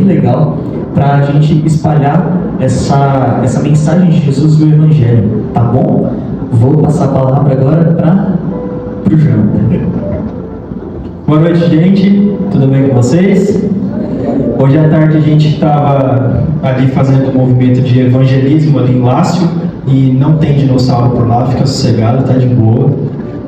legal para a gente espalhar essa mensagem de Jesus do Evangelho, tá bom? Vou passar a palavra agora para o João. Boa noite, gente. Tudo bem com vocês? Hoje à tarde a gente estava ali fazendo um movimento de evangelismo ali em Lácio e não tem dinossauro por lá, fica sossegado, tá de boa,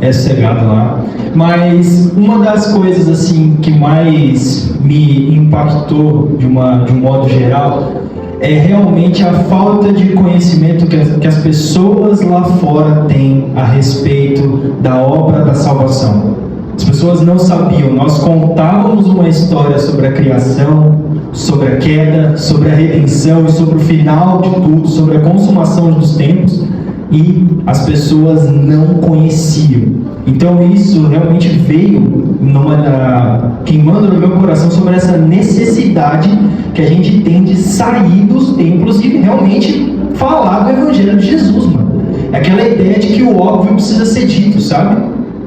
é sossegado lá. Mas uma das coisas assim que mais me impactou de um modo geral é realmente a falta de conhecimento que as pessoas lá fora têm a respeito da obra da salvação. As pessoas não sabiam. Nós contávamos uma história sobre a criação, sobre a queda, sobre a redenção e sobre o final de tudo, sobre a consumação dos tempos, e as pessoas não conheciam. Então isso realmente veio queimando no meu coração sobre essa necessidade que a gente tem de sair dos templos e realmente falar do Evangelho de Jesus, mano. É aquela ideia de que o óbvio precisa ser dito, sabe?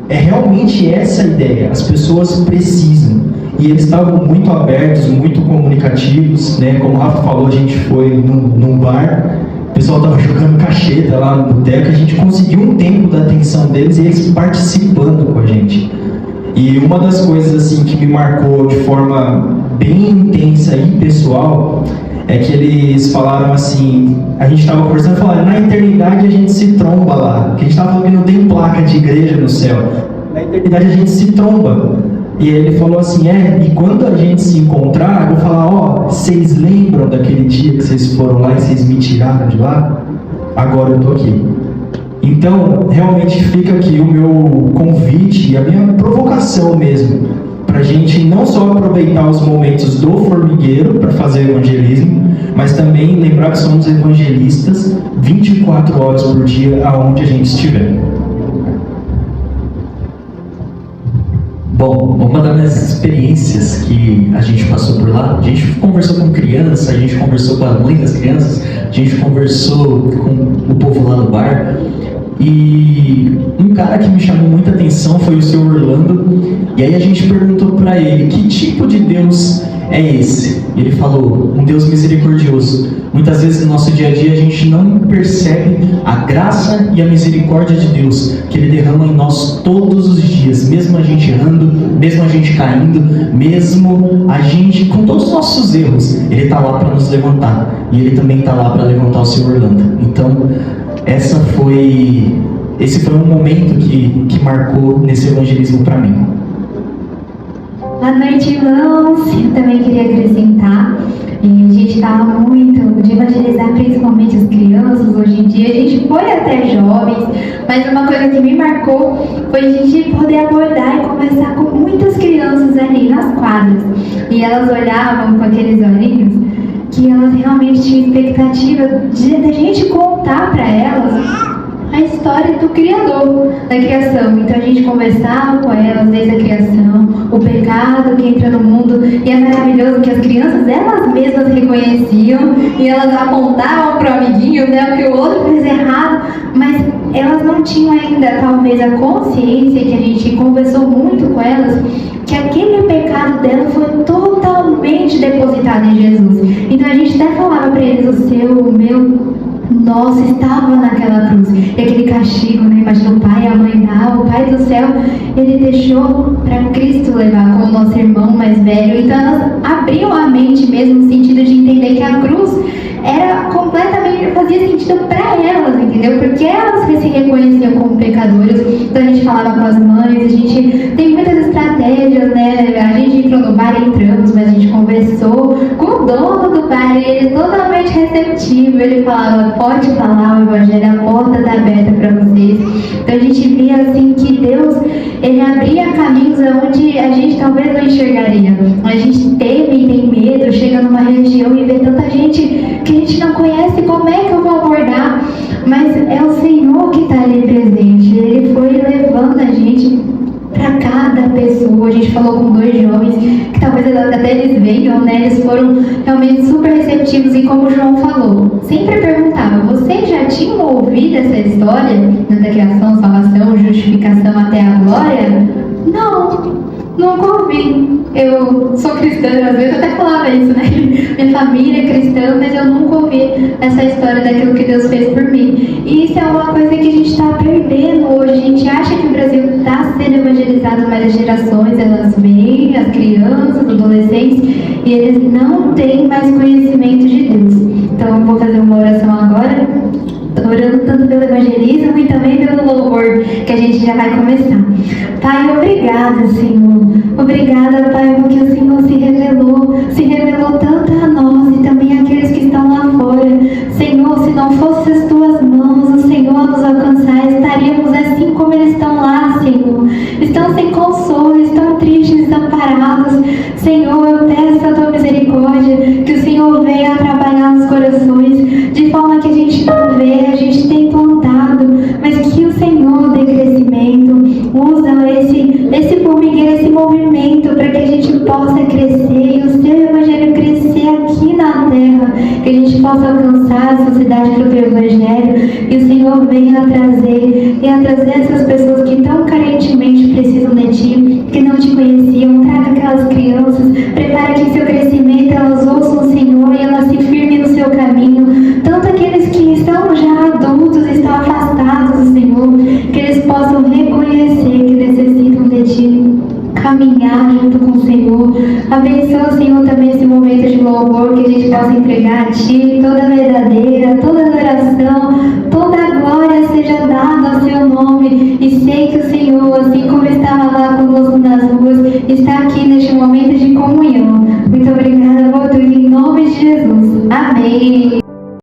É realmente essa a ideia. As pessoas precisam. E eles estavam muito abertos, muito comunicativos, né? Como o Rafa falou, a gente foi num bar, o pessoal estava jogando cacheta lá no boteco, a gente conseguiu um tempo da atenção deles e eles participando com a gente. E uma das coisas assim que me marcou de forma bem intensa e pessoal é que eles falaram assim, a gente estava conversando e falaram, na eternidade a gente se tromba lá, que a gente estava falando que não tem placa de igreja no céu, na eternidade a gente se tromba. E aí ele falou assim, e quando a gente se encontrar, eu vou falar, vocês lembram daquele dia que vocês foram lá e vocês me tiraram de lá? Agora eu tô aqui. Então, realmente fica aqui o meu convite e a minha provocação mesmo, para a gente não só aproveitar os momentos do formigueiro para fazer evangelismo, mas também lembrar que somos evangelistas 24 horas por dia, aonde a gente estiver. Bom, uma das experiências que a gente passou por lá, a gente conversou com criança, a gente conversou com a mãe das crianças, a gente conversou com o povo lá no bar, e um cara que me chamou muita atenção foi o seu Orlando, e aí a gente perguntou para ele, que tipo de Deus é esse? E ele falou, um Deus misericordioso. Muitas vezes no nosso dia a dia a gente não percebe a graça e a misericórdia de Deus que Ele derrama em nós todos os dias, mesmo a gente errando, mesmo a gente caindo, mesmo a gente com todos os nossos erros, Ele está lá para nos levantar, e Ele também está lá para levantar o seu Orlando. Então esse foi um momento que marcou nesse evangelismo para mim. Boa noite, irmãos. Eu também queria acrescentar. A gente fala muito de evangelizar principalmente as crianças hoje em dia. A gente foi até jovens, mas uma coisa que me marcou foi a gente poder abordar e conversar com muitas crianças ali nas quadras. E elas olhavam com aqueles olhinhos que elas realmente tinham expectativa de a gente contar para elas a história do Criador, da criação. Então a gente conversava com elas desde a criação, o pecado que entra no mundo, e é maravilhoso que as crianças, elas mesmas reconheciam, e elas apontavam para o amiguinho, né, o que o outro fez errado, mas elas não tinham ainda, talvez, a consciência, que a gente conversou muito com elas, que aquele pecado dela foi totalmente depositado em Jesus. Então a gente até falava para eles, o seu, o meu, nossa, estava naquela cruz. E aquele castigo, né? Imagina o pai, a mãe dá, o pai do céu, ele deixou para Cristo levar como nosso irmão mais velho. Então elas abriam a mente mesmo, no sentido de entender que a cruz era completamente, fazia sentido para elas, entendeu? Porque elas se reconheciam como pecadores. Então a gente falava com as mães, a gente tem muitas estratégias, né? A gente entrou no bar, entramos, mas a gente conversou com o dono do bar, ele totalmente receptivo, ele falava, pode falar o evangelho, a porta está aberta para vocês. Então a gente via assim que Deus, ele abria caminhos onde a gente talvez não enxergaria. A gente teme e tem medo, chega numa região e vê tanta gente que a gente não conhece, como é que eu vou abordar? Mas é o Senhor que está ali presente. Ele foi levando a gente para cada pessoa. A gente falou com 2 jovens que talvez até eles venham, né? Eles foram realmente super receptivos, e como o João falou, sempre perguntava, vocês já tinham ouvido essa história da criação, salvação, justificação até a glória? Não, nunca ouvi. Eu sou cristã, às vezes eu até falava isso, né? família cristã, mas eu nunca ouvi essa história daquilo que Deus fez por mim. E isso é uma coisa que a gente está perdendo hoje. A gente acha que o Brasil está sendo evangelizado, mas as gerações, elas vêm, as crianças, os adolescentes, e eles não têm mais conhecimento de Deus. Então eu vou fazer uma oração agora, orando tanto pelo evangelismo e também pelo louvor, que a gente já vai começar. Pai, obrigada, Senhor. Obrigada, Pai, porque o Senhor se revelou tanto a nós e também àqueles que estão lá fora. Senhor, se não fossem as tuas mãos, o Senhor a nos alcançar, estaríamos assim como eles estão lá, Senhor. Estão sem consolo, estão tristes, desamparados. Senhor, eu peço a tua misericórdia, que o Senhor venha trabalhar nos corações, de forma que a gente não vê, a gente tem plantado, mas que o Senhor dê crescimento, usa esse formigueiro, esse movimento, para que a gente possa crescer e o seu evangelho crescer aqui na terra, que a gente possa alcançar a sociedade para o teu evangelho, e o Senhor venha trazer essas pessoas que tão carentemente precisam de ti, que não te conheciam. Traga aquelas crianças, prepara que em seu crescimento elas ouçam o Senhor e elas se firmem no seu caminho, tanto aqueles que estão já adultos, estão afastados do Senhor, que eles possam reconhecer que necessitam de ti, caminhar junto com o Senhor. Abençoa, Senhor, também esse momento de louvor, que a gente possa entregar a ti toda a verdadeira, toda a adoração, toda a glória seja dada ao seu nome, e sei que o Senhor, assim